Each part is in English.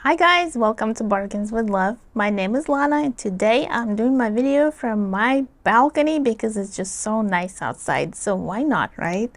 Hi guys, welcome to Bargains with Love. My name is Lana and today I'm doing my video from my balcony because it's just so nice outside. So why not, right?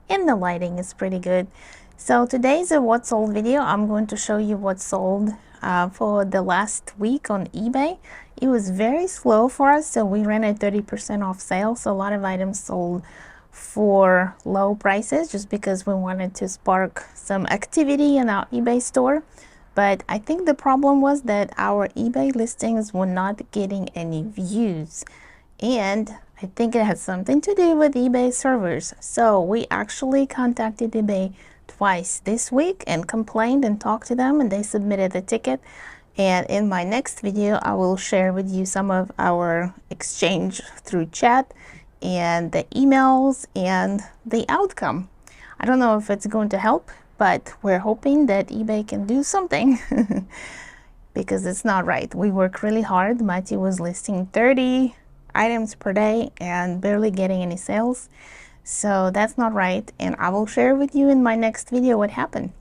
And the lighting is pretty good. So today's a what sold video. I'm going to show you what sold for the last week on eBay. It was very slow for us, so we ran a 30% off sale. So a lot of items sold for low prices just because we wanted to spark some activity in our eBay store. But I think the problem was that our eBay listings were not getting any views. And I think it had something to do with eBay servers. So we actually contacted eBay twice this week and complained and talked to them, and they submitted a ticket. And in my next video, I will share with you some of our exchange through chat and the emails and the outcome. I don't know if it's going to help, but we're hoping that eBay can do something because it's not right. We work really hard. Matthew was listing 30 items per day and barely getting any sales. So that's not right. And I will share with you in my next video what happened.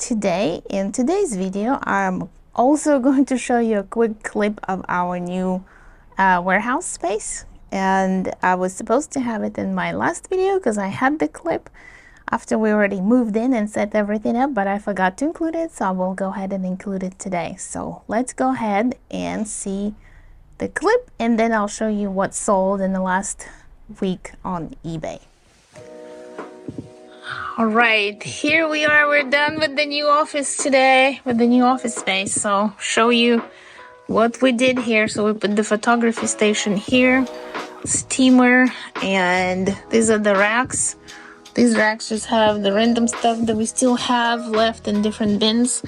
Today, in today's video, I'm also going to show you a quick clip of our new warehouse space. And I was supposed to have it in my last video because I had the clip after we already moved in and set everything up, but I forgot to include it, so I will go ahead and include it today. So let's go ahead and see the clip, and then I'll show you what sold in the last week on eBay. All right, here we are. We're done with the new office today, with the new office space. So show you what we did here. So we put the photography station here, steamer, and these are the racks. These racks just have the random stuff that we still have left in different bins.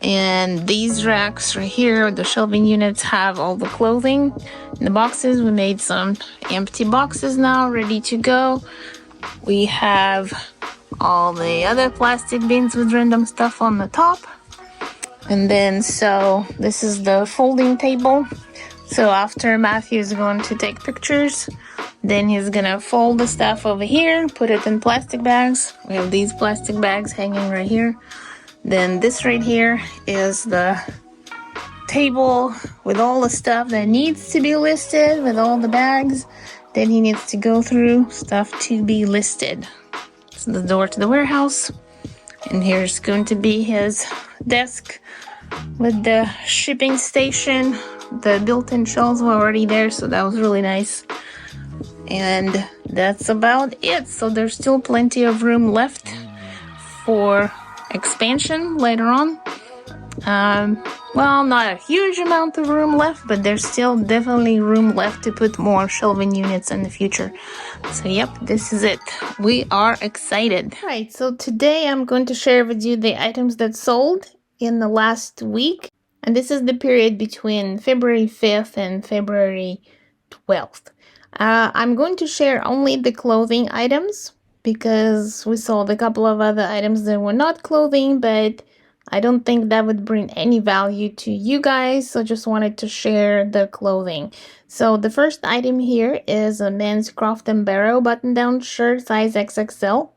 And these racks right here, the shelving units, have all the clothing in the boxes. We made some empty boxes now ready to go. We have all the other plastic bins with random stuff on the top. And then, so this is the folding table. So after Matthew is going to take pictures, then he's gonna fold the stuff over here, put it in plastic bags. We have these plastic bags hanging right here. Then this right here is the table with all the stuff that needs to be listed, with all the bags. Then he needs to go through stuff to be listed. So the door to the warehouse. And here's going to be his desk with the shipping station. The built-in shelves were already there, so that was really nice. And that's about it. So there's still plenty of room left for expansion later on. Well, not a huge amount of room left, but there's still definitely room left to put more shelving units in the future. So yep, this is it. We are excited. All right, so today I'm going to share with you the items that sold in the last week. And this is the period between February 5th and February 12th. I'm going to share only the clothing items because we sold a couple of other items that were not clothing, but I don't think that would bring any value to you guys, so just wanted to share the clothing. So the first item here is a men's Croft & Barrow button-down shirt, size XXL.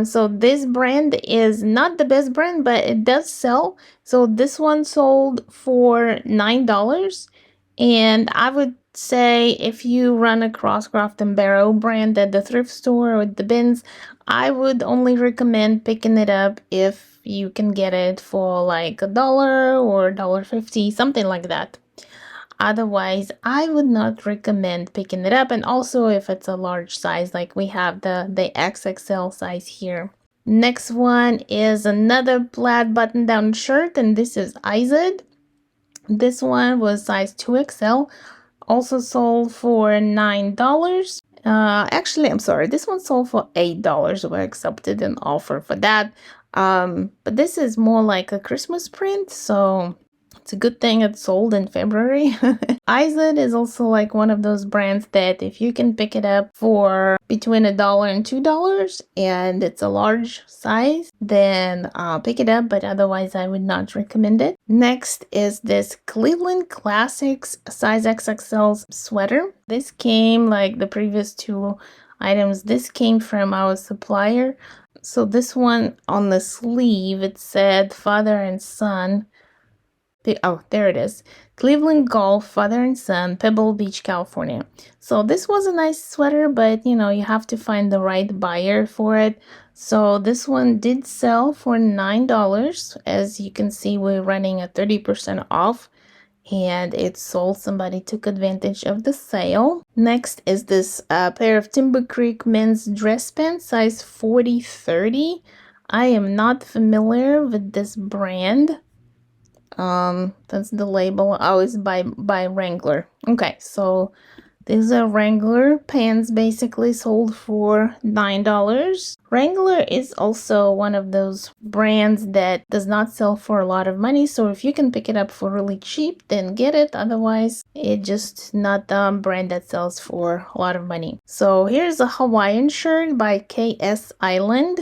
So this brand is not the best brand, but it does sell. So this one sold for $9, and I would say if you run across Croft & Barrow brand at the thrift store or the bins, I would only recommend picking it up if you can get it for like $1 or $1.50, something like that. Otherwise, I would not recommend picking it up. And also if it's a large size, like we have the XXL size here. Next one is another plaid button-down shirt, and this is Izod. This one was size 2XL, also sold for $9. Actually, I'm sorry, this one sold for $8. We accepted an offer for that. But this is more like a Christmas print, so It's a good thing it sold in February. Izod is also like one of those brands that if you can pick it up for between $1 and $2 and it's a large size, then pick it up, but otherwise I would not recommend it. Next is this Cleveland Classics size XXL sweater. This came like the previous two items. This came from our supplier. So this one on the sleeve, it said father and son. Oh, there it is. Cleveland Golf, father and son, Pebble Beach, California. So this was a nice sweater, but you know, you have to find the right buyer for it. So this one did sell for $9. As you can see, we're running at 30% off. And it sold. Somebody took advantage of the sale. Next is this pair of Timber Creek men's dress pants, size 40-30. I am not familiar with this brand. That's the label. Oh, it's by Wrangler. Okay, so these are Wrangler pants, basically sold for $9. Wrangler is also one of those brands that does not sell for a lot of money, so if you can pick it up for really cheap, then get it. Otherwise, it's just not the brand that sells for a lot of money. So here's a Hawaiian shirt by KS Island.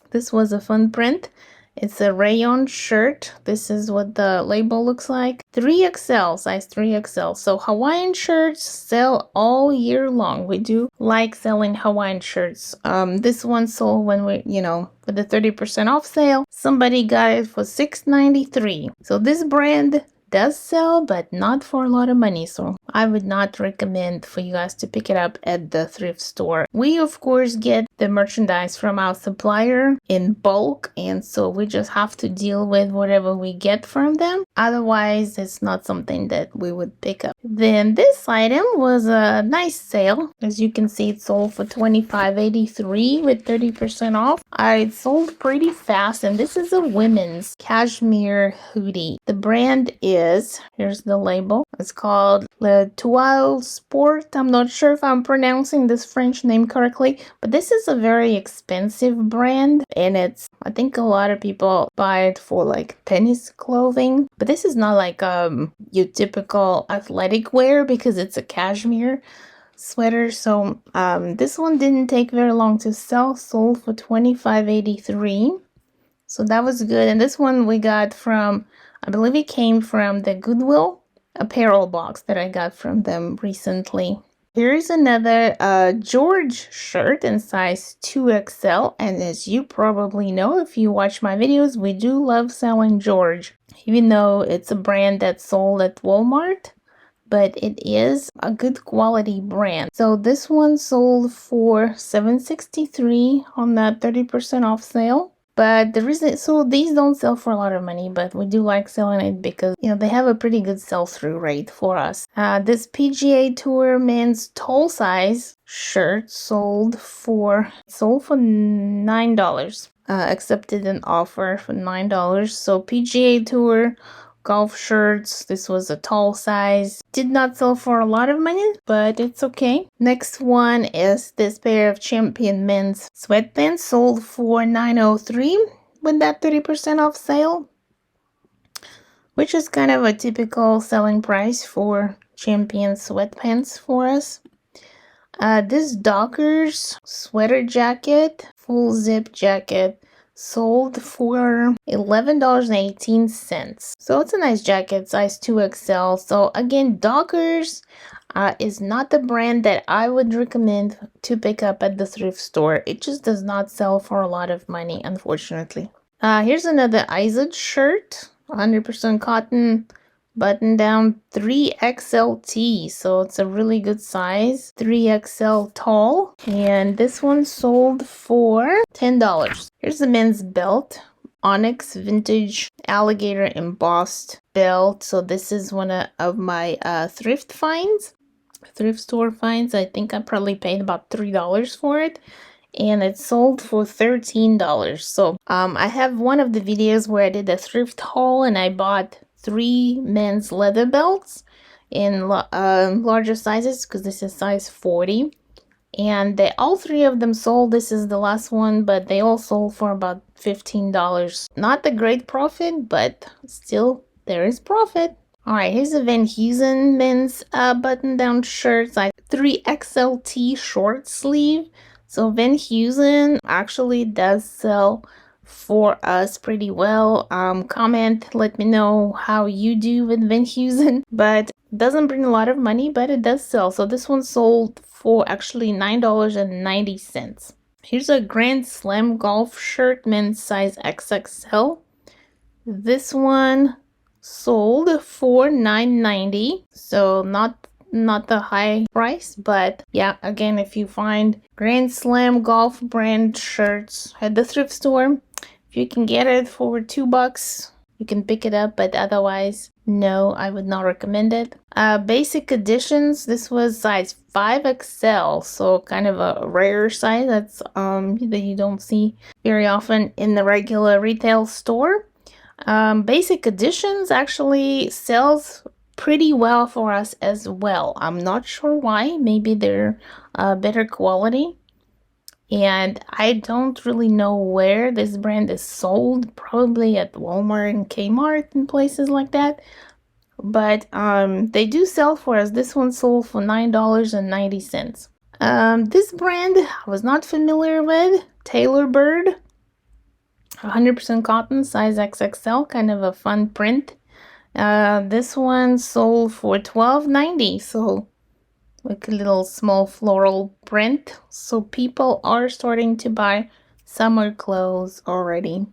This was a fun print. It's a rayon shirt. This is what the label looks like. 3XL, size 3XL. So Hawaiian shirts sell all year long. We do like selling Hawaiian shirts. This one sold when we, with the 30% off sale. Somebody got it for $6.93. So this brand does sell, but not for a lot of money, so I would not recommend for you guys to pick it up at the thrift store. We of course get the merchandise from our supplier in bulk, and so we just have to deal with whatever we get from them. Otherwise, it's not something that we would pick up. Then this item was a nice sale. As you can see, it sold for $25.83 with 30% off. It sold pretty fast, and this is a women's cashmere hoodie. The brand is, here's the label, it's called Le Toile Sport. I'm not sure if I'm pronouncing this French name correctly, but this is a very expensive brand, and I think a lot of people buy it for like tennis clothing, but this is not like your typical athletic wear because it's a cashmere sweater. So this one didn't take very long to sell, sold for $25.83. So that was good. And this one we got from, I believe it came from the Goodwill apparel box that I got from them recently. Here's another George shirt in size 2XL. And as you probably know, if you watch my videos, we do love selling George. Even though it's a brand that's sold at Walmart, but it is a good quality brand. So this one sold for $7.63 on that 30% off sale. But the reason, so these don't sell for a lot of money, but we do like selling it because, they have a pretty good sell-through rate for us. This PGA Tour men's tall size shirt sold for $9. Accepted an offer for $9. So PGA Tour golf shirts, this was a tall size. Did not sell for a lot of money, but it's okay. Next one is this pair of Champion men's sweatpants, sold for $9.03 with that 30% off sale, which is kind of a typical selling price for Champion sweatpants for us. This Dockers sweater jacket, full zip jacket, sold for $11.18. So it's a nice jacket, size 2XL. So again, Dockers is not the brand that I would recommend to pick up at the thrift store. It just does not sell for a lot of money, unfortunately. Here's another Izod shirt, 100% cotton, button down, 3XLT, so it's a really good size, 3XL tall, and this one sold for $10. Here's the men's belt, Onyx vintage alligator embossed belt. So this is one of my thrift store finds. I think I probably paid about $3 for it, and it sold for $13. So I have one of the videos where I did a thrift haul and I bought 3 men's leather belts in larger sizes because this is size 40, and all 3 of them sold. This is the last one, but they all sold for about $15. Not a great profit, but still there is profit. All right, here's a Van Heusen men's button-down shirt, size 3XLT short sleeve. So Van Heusen actually does sell for us pretty well. Comment, let me know how you do with Van Heusen, but it doesn't bring a lot of money, but it does sell. So this one sold for actually $9.90. Here's a Grand Slam golf shirt, men's size XXL. This one sold for $9.90, so not the high price, but yeah, again, if you find Grand Slam golf brand shirts at the thrift store, if you can get it for $2, you can pick it up, but otherwise, no, I would not recommend it. Basic editions, this was size 5XL, so kind of a rare size that's that you don't see very often in the regular retail store. Basic editions actually sells pretty well for us as well. I'm not sure why. Maybe they're better quality. And I don't really know where this brand is sold. Probably at Walmart and Kmart and places like that. But they do sell for us. This one sold for $9.90. This brand I was not familiar with. Taylor Bird. 100% cotton, size XXL, kind of a fun print. This one sold for $12.90, so like a little small floral print. So people are starting to buy summer clothes already.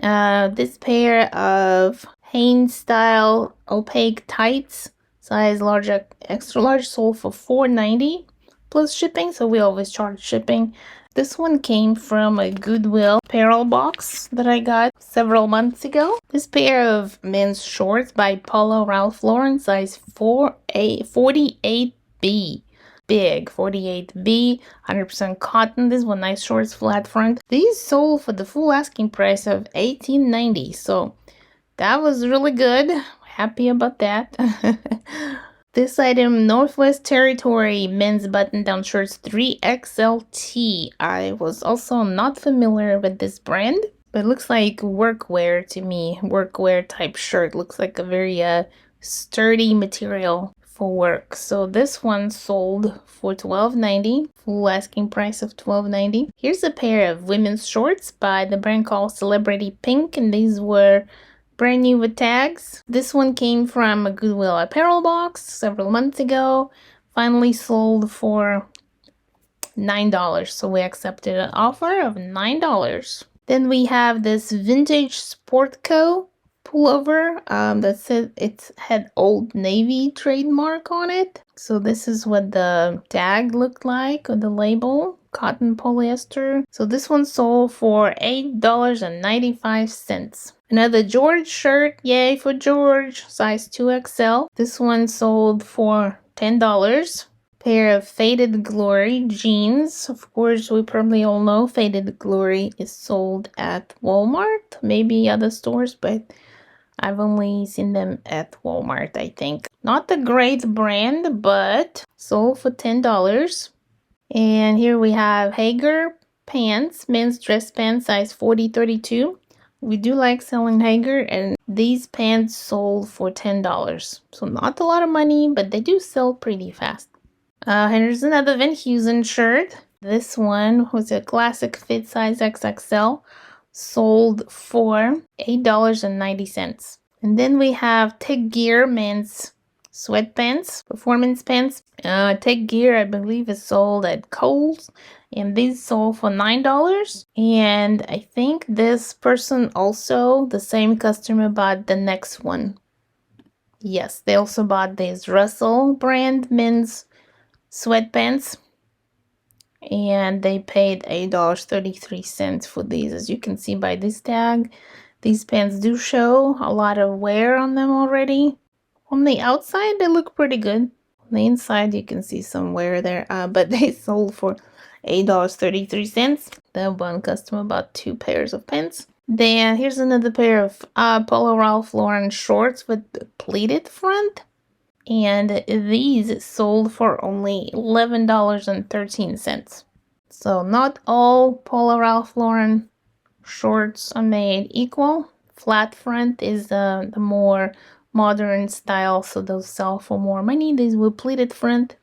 This pair of Hanes style opaque tights, size large, extra large, sold for $4.90 plus shipping, so we always charge shipping. This one came from a Goodwill apparel box that I got several months ago. This pair of men's shorts by Polo Ralph Lauren, size 48B. Big, 48B, 100% cotton. This one, nice shorts, flat front. These sold for the full asking price of $18.90, so that was really good. Happy about that. This item, Northwest Territory men's button-down shirts 3XLT. I was also not familiar with this brand, but it looks like workwear to me. Workwear type shirt. Looks like a very sturdy material for work. So this one sold for $12.90. Full asking price of $12.90. Here's a pair of women's shorts by the brand called Celebrity Pink, and these were brand new with tags. This one came from a Goodwill apparel box several months ago. Finally sold for $9. So we accepted an offer of $9. Then we have this vintage Sportco pullover that said it had Old Navy trademark on it. So this is what the tag looked like, or the label. Cotton polyester. So this one sold for $8.95. Another George shirt, yay for George, size 2XL. This one sold for $10. Pair of Faded Glory jeans. Of course, we probably all know Faded Glory is sold at Walmart, maybe other stores, but I've only seen them at Walmart, I think. Not a great brand, but sold for $10. And here we have Hager pants, men's dress pants, size 40-32. We do like selling Hager, and these pants sold for $10. So not a lot of money, but they do sell pretty fast. Here's another Van Heusen shirt. This one was a classic fit, size XXL. Sold for $8.90. And then we have Tech Gear men's sweatpants, performance pants. Tech Gear, I believe, is sold at Kohl's, and these sold for $9. And I think this person also, the same customer, bought the next one. Yes, they also bought these Russell brand men's sweatpants, and they paid $8.33 for these. As you can see by this tag, these pants do show a lot of wear on them already. On the outside, they look pretty good. On the inside, you can see some wear there, but they sold for $8.33. The one customer bought 2 pairs of pants. Then here's another pair of Polo Ralph Lauren shorts with the pleated front. And these sold for only $11.13. So not all Polo Ralph Lauren shorts are made equal. flat front is the more modern style, so those sell for more money. These were pleated front,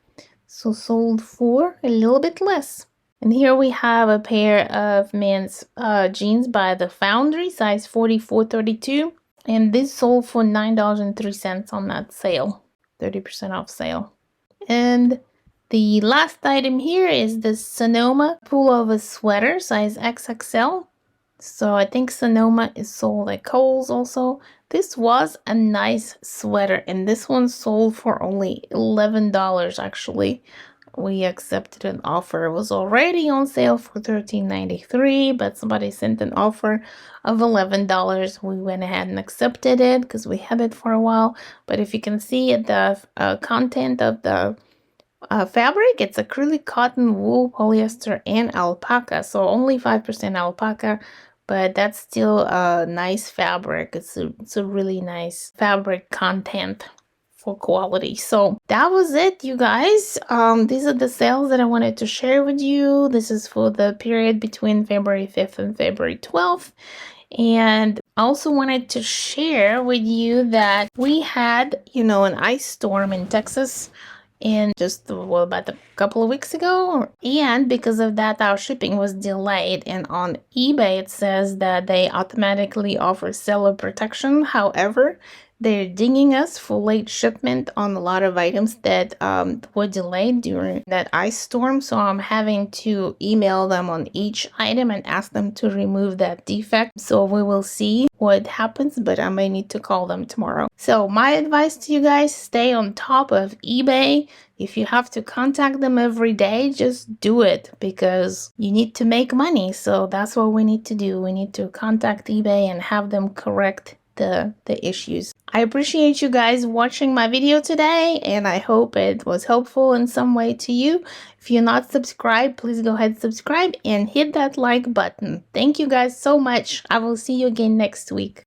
so sold for a little bit less. And here we have a pair of men's jeans by the Foundry, size 44-32. And this sold for $9.03 on that sale, 30% off sale. And the last item here is the Sonoma pullover sweater, size XXL. So I think Sonoma is sold at Kohl's also. This was a nice sweater, and this one sold for only $11 actually. We accepted an offer. It was already on sale for $13.93, but somebody sent an offer of $11. We went ahead and accepted it because we had it for a while. But if you can see the content of the fabric, it's acrylic, cotton, wool, polyester, and alpaca. So only 5% alpaca, but that's still a nice fabric. It's a really nice fabric content for quality. So that was it, you guys. These are the sales that I wanted to share with you. This is for the period between February 5th and February 12th. And I also wanted to share with you that we had, an ice storm in Texas in just about a couple of weeks ago, and because of that our shipping was delayed. And on eBay it says that they automatically offer seller protection. However, they're dinging us for late shipment on a lot of items that were delayed during that ice storm. So I'm having to email them on each item and ask them to remove that defect. So we will see what happens, but I may need to call them tomorrow. So my advice to you guys, stay on top of eBay. If you have to contact them every day, just do it, because you need to make money. So that's what we need to do. We need to contact eBay and have them correct the issues. I appreciate you guys watching my video today, and I hope it was helpful in some way to you. If you're not subscribed, please go ahead and subscribe and hit that like button. Thank you guys so much. I will see you again next week.